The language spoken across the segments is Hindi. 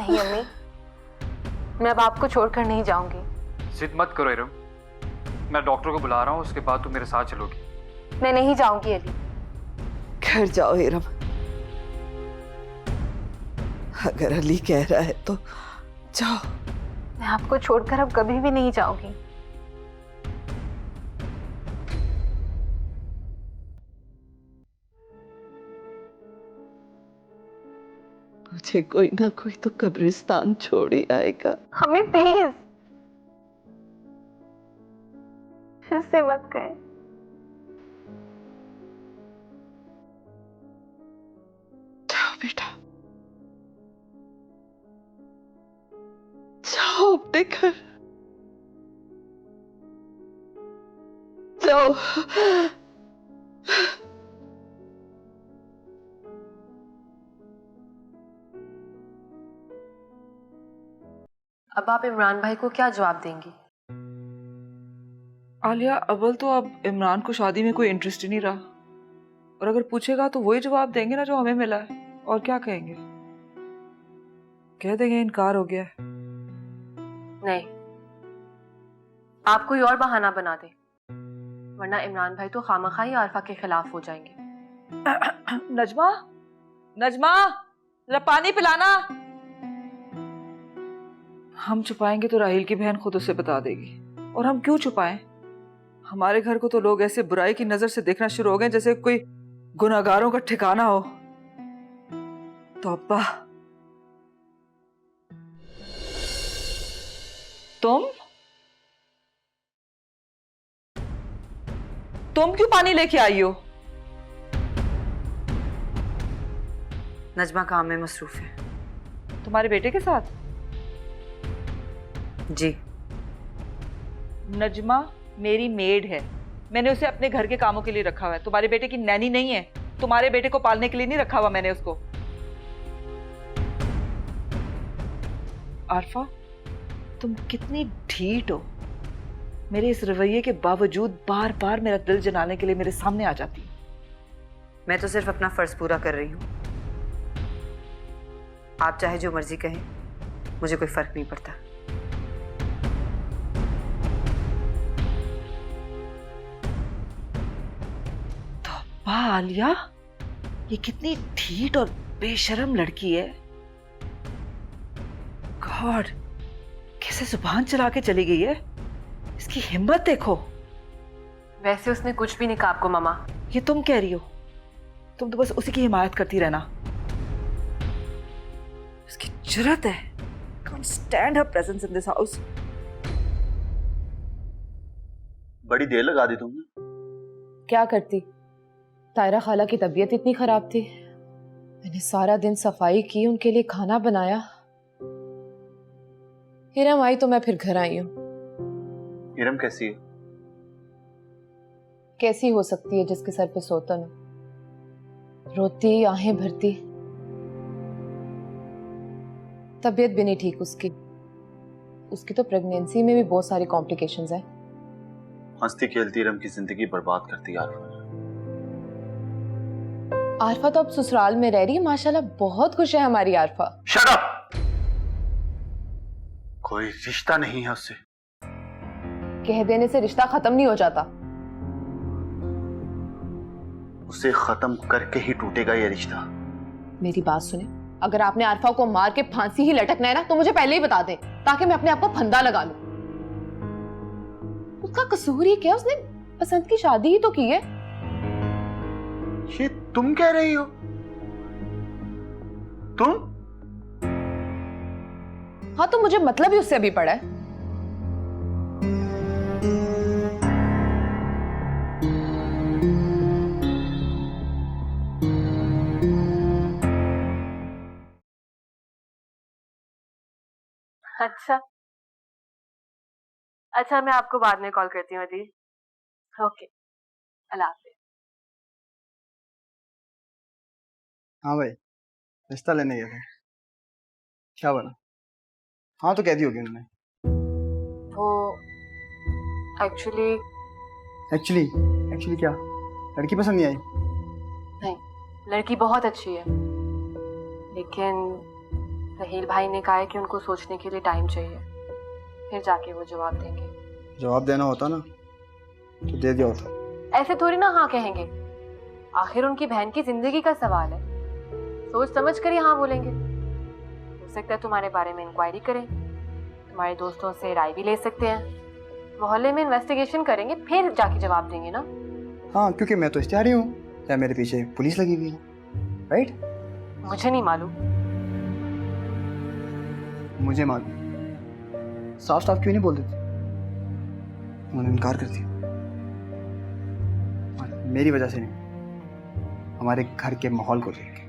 नहीं अम्मी, मैं अब आपको छोड़कर नहीं जाऊंगी। जिद मत करो इरम, मैं डॉक्टर को बुला रहा हूँ, उसके बाद तुम मेरे साथ चलोगी। मैं नहीं जाऊंगी अली। घर जाओ इरम, अगर अली कह रहा है तो जाओ। मैं आपको छोड़कर अब कभी भी नहीं जाऊंगी। मुझे कोई ना कोई तो कब्रिस्तान छोड़ ही आएगा। हमें प्लीज ऐसे मत कहें। जाओ बेटा, जाओ अपने घर जाओ। अब आप इमरान भाई को क्या जवाब देंगी? आलिया, अव्वल तो अब इमरान को शादी में कोई इंटरेस्ट ही नहीं रहा, और अगर पूछेगा तो वही जवाब देंगे ना जो हमें मिला है। और क्या कहेंगे? कह देंगे इनकार हो गया है। नहीं, आप कोई और बहाना बना दे, वरना इमरान भाई तो खामखा ही आरफा के खिलाफ हो जाएंगे। नजमा, नजमा, जरा पानी पिलाना। हम छुपाएंगे तो राहिल की बहन खुद उसे बता देगी, और हम क्यों छुपाएं? हमारे घर को तो लोग ऐसे बुराई की नजर से देखना शुरू हो गए जैसे कोई गुनाहगारों का ठिकाना हो। तो अब्बा, तुम क्यों पानी लेके आई हो? नजमा काम में मसरूफ है। तुम्हारे बेटे के साथ? जी। नजमा मेरी मेड है, मैंने उसे अपने घर के कामों के लिए रखा हुआ है। तुम्हारे बेटे की नैनी नहीं है। तुम्हारे बेटे को पालने के लिए नहीं रखा हुआ मैंने उसको। आरफा, तुम कितनी ढीठ हो। मेरे इस रवैये के बावजूद बार बार मेरा दिल जलाने के लिए मेरे सामने आ जाती। मैं तो सिर्फ अपना फर्ज पूरा कर रही हूँ। आप चाहे जो मर्जी कहें, मुझे कोई फर्क नहीं पड़ता। वाह आलिया, ये कितनी ढीठ और बेशर्म लड़की है। गॉड, कैसे जुबान चला के चली गई है। इसकी हिम्मत देखो। वैसे उसने कुछ भी नहीं कहा आपको मामा। ये तुम कह रही हो, तुम तो बस उसी की हिमायत करती रहना। इसकी जुर्रत है। Can't stand her presence in this house. बड़ी देर लगा दी तुमने। क्या करती, तायरा खाला की तबीयत इतनी खराब थी। मैंने सारा दिन सफाई की, उनके लिए खाना बनाया। इरम आई तो मैं फिर घर आई हूँ। इरम कैसी है? कैसी हो सकती है जिसके सर पे सोतन हो, रोती आहें भरती। तबीयत भी नहीं ठीक उसकी तो प्रेगनेंसी में भी बहुत सारी कॉम्प्लिकेशंस हैं। हंसती खेलती इरम की जिंदगी बर्बाद करती है आरफा। आरफा तो अब ससुराल में रह रही है माशाल्लाह, बहुत खुश है हमारी आरफा। Shut up! कोई रिश्ता नहीं है उससे। कह देने से रिश्ता खत्म नहीं हो जाता। उसे खत्म करके ही टूटेगा ये रिश्ता। मेरी बात सुने, अगर आपने आरफा को मार के फांसी ही लटकना है ना तो मुझे पहले ही बता दें, ताकि मैं अपने आप को फंदा लगा लूं। उसका कसूर ही क्या? उसने पसंद की शादी ही तो की है। ये तुम कह रही हो? तुम? हाँ, तो मुझे मतलब ही उससे अभी पड़ा है। अच्छा, मैं आपको बाद में कॉल करती हूँ दी। ओके, अल्लाह हाफिज। हाँ भाई, रिश्ता लेने गए थे। क्या बना? हाँ तो कह दी होगी उन्होंने। वो एक्चुअली एक्चुअली क्या? लड़की पसंद नहीं आई? नहीं, लड़की बहुत अच्छी है, लेकिन रहील भाई ने कहा है कि उनको सोचने के लिए टाइम चाहिए, फिर जाके वो जवाब देंगे। जवाब देना होता ना तो दे दिया होता। ऐसे थोड़ी ना हाँ कहेंगे, आखिर उनकी बहन की जिंदगी का सवाल है, सोच समझ कर ही हाँ बोलेंगे। हो सकता है तुम्हारे बारे में इंक्वायरी करें, तुम्हारे दोस्तों से राय भी ले सकते हैं, मोहल्ले में इन्वेस्टिगेशन करेंगे, फिर जाके जवाब देंगे ना। हाँ, क्योंकि मैं तो इश्तिहारी हूँ या मेरे पीछे पुलिस लगी हुई है, राइट? मुझे नहीं मालूम। मुझे मालूम। साफ साफ क्यों नहीं बोल देते? उन्होंने इनकार कर दिया। मेरी वजह से नहीं, हमारे घर के माहौल को देख के।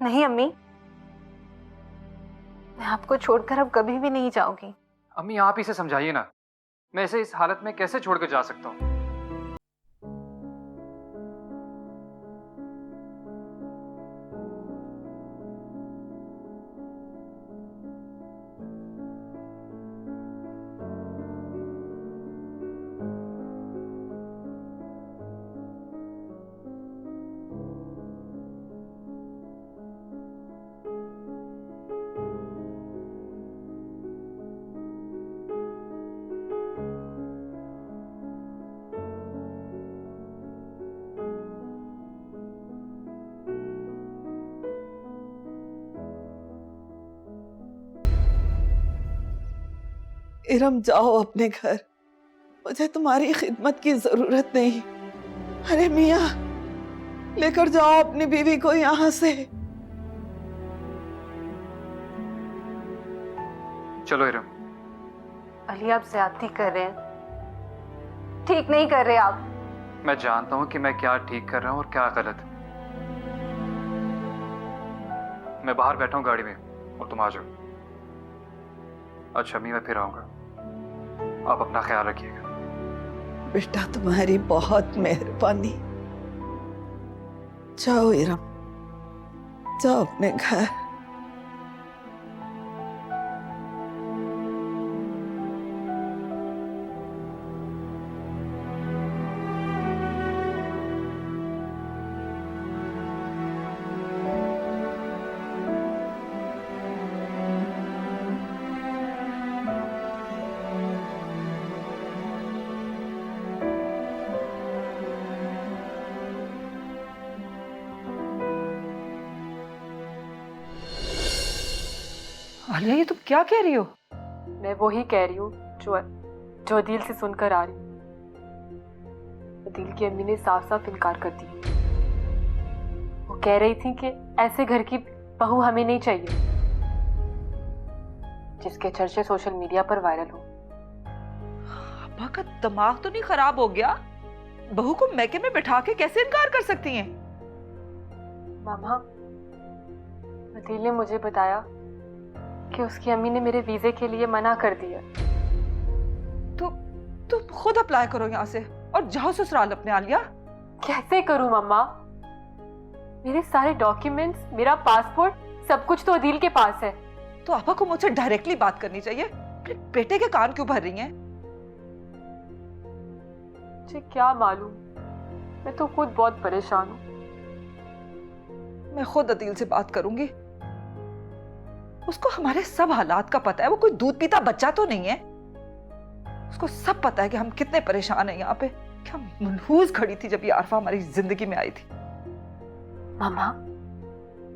नहीं अम्मी, मैं आपको छोड़कर अब कभी भी नहीं जाऊंगी। अम्मी आप इसे समझाइए ना, मैं इसे इस हालत में कैसे छोड़कर जा सकता हूँ? इरम जाओ अपने घर, मुझे तुम्हारी खिदमत की जरूरत नहीं। अरे मियाँ, लेकर जाओ अपनी बीवी को यहाँ से। चलो इरम। अली आप ज्यादती कर रहे हैं, ठीक नहीं कर रहे आप। मैं जानता हूँ कि मैं क्या ठीक कर रहा हूँ और क्या गलत। मैं बाहर बैठा हूँ गाड़ी में और तुम आ जाओ। अच्छा अम्मी, मैं फिर आऊंगा, आप अपना ख्याल रखिएगा। बेटा तुम्हारी बहुत मेहरबानी। जाओ इरम, जाओ अपने घर। आलिया, ये तुम क्या कह रही हो? मैं वो ही कह रही हूँ जो अदील से सुनकर आ रही हूँ। अदील की अम्मी ने साफ साफ इनकार कर दिया। वो कह रही थी कि ऐसे घर की बहू हमें नहीं चाहिए जिसके चर्चे सोशल मीडिया पर वायरल हो। अब्बा का दिमाग तो नहीं खराब हो गया? बहू को मैके में बिठा के कैसे इनकार कर सकती हैं? मामा, अदील ने मुझे बताया कि उसकी अम्मी ने मेरे वीजे के लिए मना कर दिया। तो तुम खुद अप्लाई करो यहाँ से और जाओ ससुराल अपने। आलिया, कैसे करूं मम्मा? मेरे सारे डॉक्यूमेंट्स, मेरा पासपोर्ट, सब कुछ तो अदील के पास है। तो आपा को मुझसे डायरेक्टली बात करनी चाहिए। अपने बेटे के कान क्यों भर रही हैं? मुझे क्या मालूम, मैं तो खुद बहुत परेशान हूँ। मैं खुद अदील से बात करूंगी। उसको हमारे सब हालात का पता है। वो कोई दूध पीता बच्चा तो नहीं है। उसको सब पता है कि हम कितने परेशान हैं यहाँ पे। क्या मनहूस खड़ी थी जब ये आरफा हमारी जिंदगी में आई थी। मामा,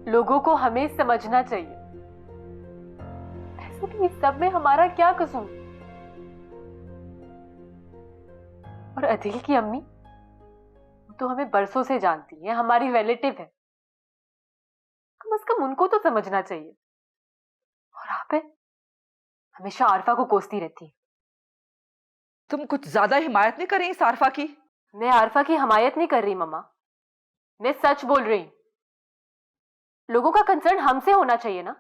लोगों को हमें समझना चाहिए। लेकिन इस सब में हमारा क्या कसूर? और अदिल की अम्मी, वो तो हमें बरसों से जानती है, हमारी रिलेटिव है, कम से कम उनको तो समझना चाहिए। और आप है हमेशा आरफा को कोसती रहती है। तुम कुछ ज्यादा हिमायत नहीं कर रही इस आरफा की? मैं आरफा की हिमायत नहीं कर रही मम्मा, मैं सच बोल रही हूं। लोगों का कंसर्न हमसे होना चाहिए ना,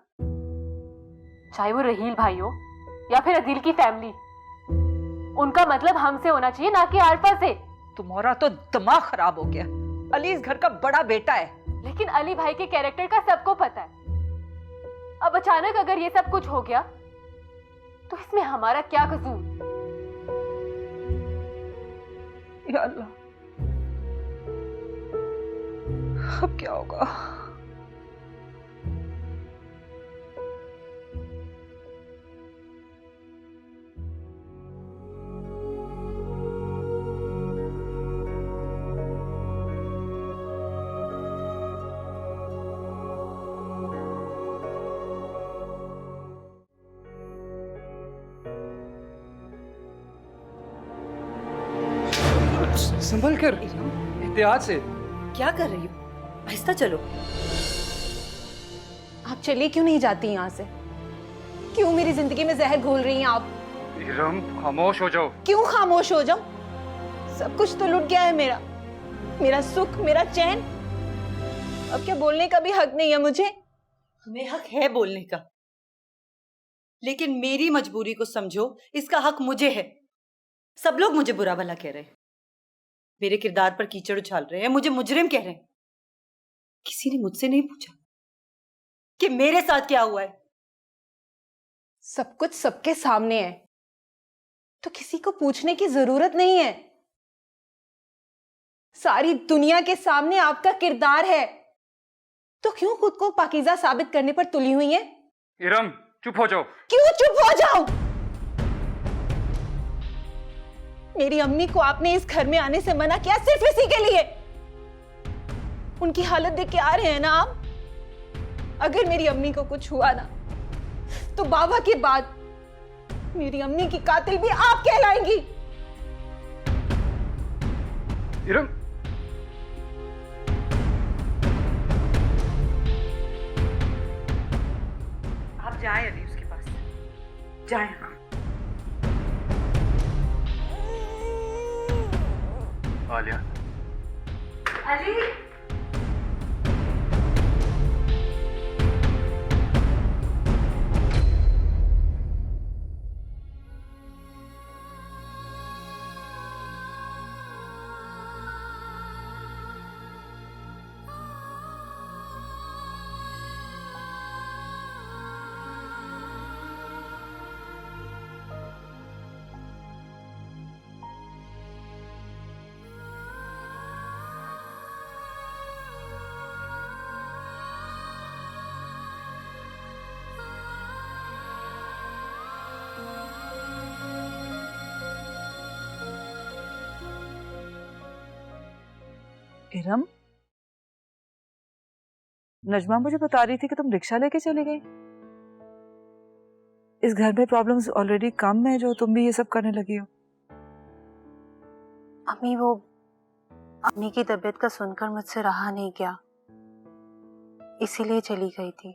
चाहे वो रहील भाई हो या फिर अदिल की फैमिली। उनका मतलब हमसे होना चाहिए, ना कि आरफा से। तुम्हारा तो दिमाग खराब हो गया। अली इस घर का बड़ा बेटा है। लेकिन अली भाई के कैरेक्टर का सबको पता है। अब अचानक अगर ये सब कुछ हो गया तो इसमें हमारा क्या कसूर? या अल्लाह, अब क्या होगा? संभल कर, एहतियात से। क्या कर रही हो? आहिस्ता चलो। आप चली क्यों नहीं जाती यहाँ से? क्यों मेरी जिंदगी में जहर घोल रही हैं आप? इरम, खामोश हो जाओ। क्यों खामोश हो जाऊं? सब कुछ तो लुट गया है मेरा, मेरा सुख, मेरा चैन। अब क्या बोलने का भी हक नहीं है मुझे? हमें हक है बोलने का, लेकिन मेरी मजबूरी को समझो, इसका हक मुझे है। सब लोग मुझे बुरा भला कह रहे हैं, मेरे किरदार पर कीचड़ उछाल रहे हैं, मुझे मुजरिम कह रहे हैं। किसी ने मुझसे नहीं पूछा कि मेरे साथ क्या हुआ है। सब कुछ सबके सामने है, तो किसी को पूछने की जरूरत नहीं है। सारी दुनिया के सामने आपका किरदार है, तो क्यों खुद को पाकीज़ा साबित करने पर तुली हुई हैं? इरम, चुप हो जाओ। क्यों चुप हो जाऊं? मेरी अम्मी को आपने इस घर में आने से मना किया सिर्फ इसी के लिए। उनकी हालत देख के आ रहे हैं ना आप? अगर मेरी अम्मी को कुछ हुआ ना, तो बाबा के बाद मेरी अम्मी की कातिल भी आप कहलाएंगी। इरम, आप जाएं अली उसके पास, जाएं। आलिया, अली, इरम, नजमा मुझे बता रही थी कि तुम रिक्शा लेके चली गई। इस घर में प्रॉब्लम्स ऑलरेडी कम है, जो तुम भी ये सब करने लगी हो। अम्मी, वो अम्मी की तबीयत का सुनकर मुझसे रहा नहीं गया, इसीलिए चली गई थी।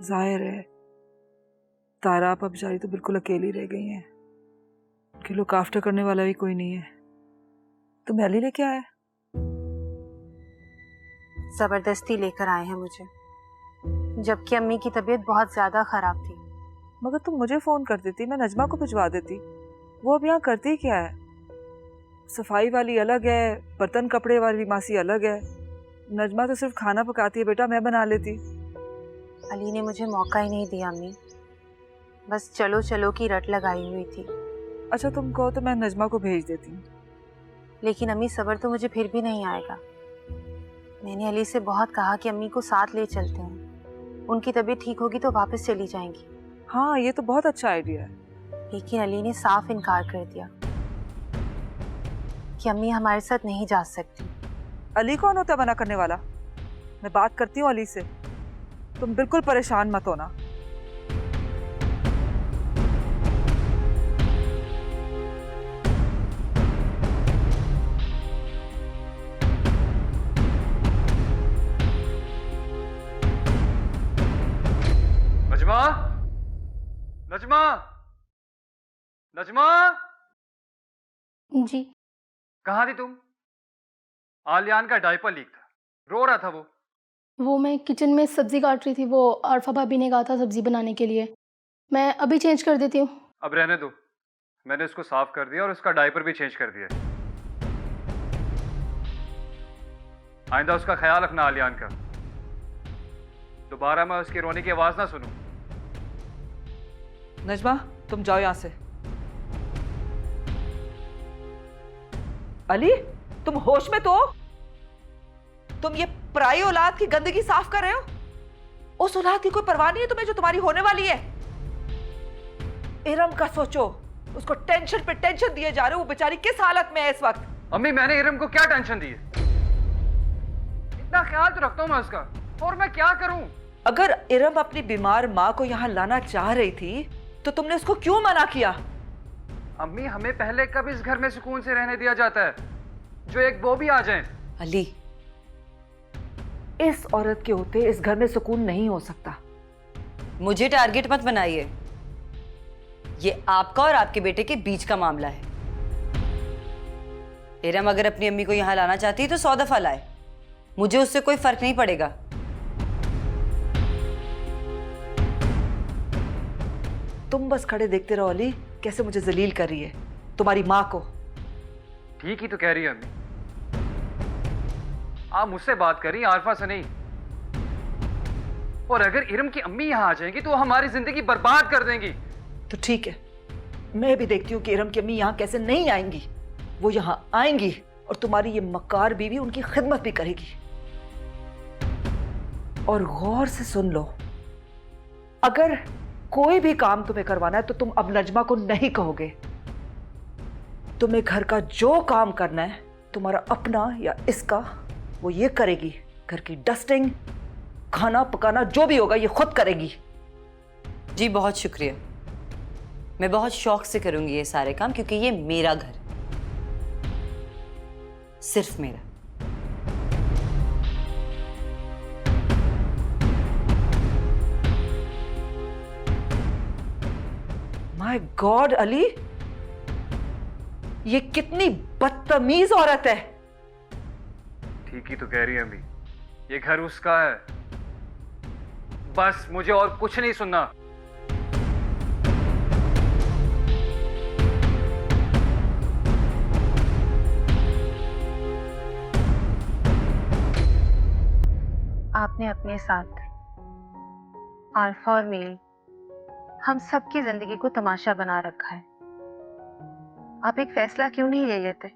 जाहिर है तारा आप बेचारी तो बिल्कुल अकेली रह गई हैं। उनकी लुक आफ्टर करने वाला भी कोई नहीं है। तुम्हें अली लेके आया? जबरदस्ती लेकर आए हैं मुझे, जबकि अम्मी की तबीयत बहुत ज्यादा खराब थी। मगर तुम मुझे फोन कर देती, मैं नजमा को भिजवा देती। वो अब यहाँ करती क्या है? सफाई वाली अलग है, बर्तन कपड़े वाली मासी अलग है। नजमा तो सिर्फ खाना पकाती है। बेटा मैं बना लेती। अली ने मुझे मौका ही नहीं दिया अम्मी, बस चलो चलो की रट लगाई हुई थी। अच्छा तुम कहो तो मैं नजमा को भेज देती हूँ। लेकिन अम्मी, सब्र तो मुझे फिर भी नहीं आएगा। मैंने अली से बहुत कहा कि अम्मी को साथ ले चलते हैं, उनकी तबीयत ठीक होगी तो वापस चली जाएंगी। हाँ ये तो बहुत अच्छा आइडिया है। लेकिन अली ने साफ इनकार कर दिया कि अम्मी हमारे साथ नहीं जा सकती। अली कौन होता है मना करने वाला? मैं बात करती हूँ अली से, तुम बिल्कुल परेशान मत होना। जी। कहाँ थी तुम? आलियान का डायपर लीक था, रो रहा था वो। मैं किचन में सब्जी काट रही थी, वो आरफा भाभी ने कहा था सब्जी बनाने के लिए। मैं अभी चेंज कर देती हूँ। अब रहने दो, मैंने उसको साफ कर दिया और उसका डायपर भी चेंज कर दिया। आइंदा उसका ख्याल रखना आलियान का, दोबारा मैं उसकी रोने की आवाज ना सुनूं। नजमा, तुम जाओ यहाँ से। अली, तुम होश में तो हो? तुम ये पराई औलाद की गंदगी साफ कर रहे हो? उस औलाद की कोई परवाह नहीं है तुम्हें जो तुम्हारी होने वाली है? इरम का सोचो, उसको टेंशन पे टेंशन दिए जा रहे हो। वो बेचारी किस हालत में है इस वक्त? अम्मी, मैंने इरम को क्या टेंशन दी है? इतना ख्याल तो रखता हूं मैं उसका, और मैं क्या करूं? अगर इरम अपनी बीमार माँ को यहाँ लाना चाह रही थी तो तुमने उसको क्यों मना किया? अम्मी, हमें पहले कब इस घर में सुकून से रहने दिया जाता है जो एक वो भी आ जाए? अली, इस औरत के होते इस घर में सुकून नहीं हो सकता। मुझे टारगेट मत बनाइए। ये आपका और आपके बेटे के बीच का मामला है। इरम अगर अपनी अम्मी को यहां लाना चाहती है तो 100 दफा लाए, मुझे उससे कोई फर्क नहीं पड़ेगा। तुम बस खड़े देखते रहो अली, कैसे मुझे जलील कर रही है तुम्हारी माँ को। ठीक ही तो कह रही है अम्मी, आप मुझसे बात करी, आरफा से नहीं। और अगर इरम की अम्मी यहां आ जाएंगी तो वो हमारी जिंदगी बर्बाद कर देंगी। तो ठीक है, मैं भी देखती हूँ कि इरम की अम्मी यहाँ कैसे नहीं आएंगी। वो यहाँ आएंगी और तुम्हारी ये मक्कार बीवी उनकी खिदमत भी करेगी। और गौर से सुन लो, अगर कोई भी काम तुम्हें करवाना है तो तुम अब नजमा को नहीं कहोगे। तुम्हें घर का जो काम करना है, तुम्हारा अपना या इसका, वो ये करेगी। घर की डस्टिंग, खाना पकाना, जो भी होगा ये खुद करेगी। जी बहुत शुक्रिया, मैं बहुत शौक से करूंगी ये सारे काम, क्योंकि ये मेरा घर, सिर्फ मेरा। माय गॉड अली, ये कितनी बदतमीज औरत है। ठीक ही तो कह रही है अम्मी, ये घर उसका है। बस मुझे और कुछ नहीं सुनना। आपने अपने साथ आरफा और मील, हम सबकी जिंदगी को तमाशा बना रखा है। आप एक फैसला क्यों नहीं ले लेते?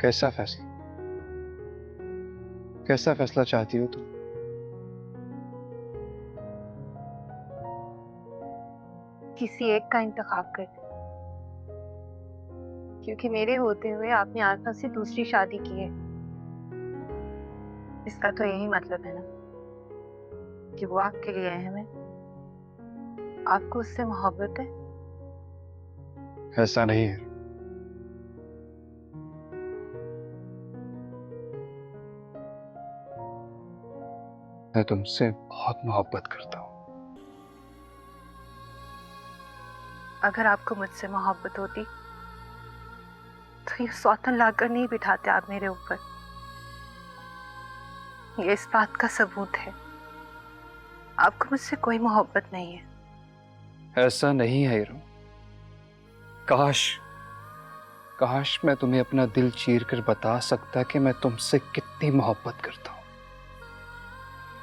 कैसा फैसला? कैसा फैसला चाहती हो तुम? किसी एक का इंतखाब कर, क्योंकि मेरे होते हुए आपने आरफा से दूसरी शादी की है। इसका तो यही मतलब है ना कि वो आपके लिए अहम है, आपको उससे मोहब्बत है। ऐसा नहीं है। मैं तुमसे बहुत मोहब्बत करता हूँ। अगर आपको मुझसे मोहब्बत होती तो ये सौतन लाकर नहीं बिठाते आप मेरे ऊपर। ये इस बात का सबूत है, आपको मुझसे कोई मोहब्बत नहीं है। ऐसा नहीं है इरम। काश मैं तुम्हें अपना दिल चीर कर बता सकता कि मैं तुमसे कितनी मोहब्बत करता हूँ।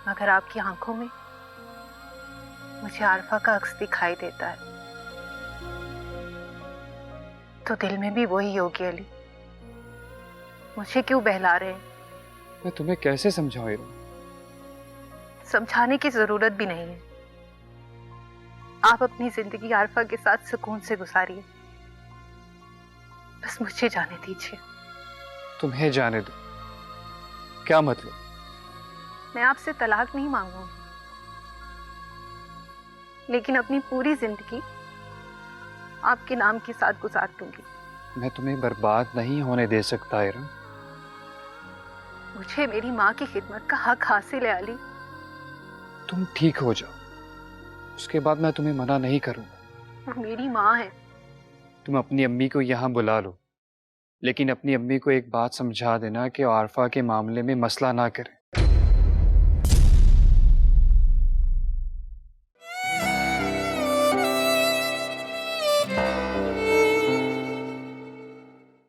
मगर आपकी आंखों में मुझे आरफा का अक्स दिखाई देता है, तो दिल में भी वही होगी। अली, मुझे क्यों बहला रहे हैं? मैं तुम्हें कैसे समझाऊं इरम? समझाने की जरूरत भी नहीं है। आप अपनी जिंदगी आरफा के साथ सुकून से गुजारिए, बस मुझे जाने दीजिए। तुम्हें जाने दो? क्या मतलब? मैं आपसे तलाक नहीं मांगूंगी, लेकिन अपनी पूरी जिंदगी आपके नाम के साथ गुजार दूंगी। मैं तुम्हें बर्बाद नहीं होने दे सकता इरम। मुझे मेरी माँ की खिदमत का हक हासिल है अली। तुम ठीक हो जाओ, उसके बाद मैं तुम्हें मना नहीं करूंगा। मेरी माँ है। तुम अपनी अम्मी को यहाँ बुला लो, लेकिन अपनी अम्मी को एक बात समझा देना कि आरफा के मामले में मसला ना करें।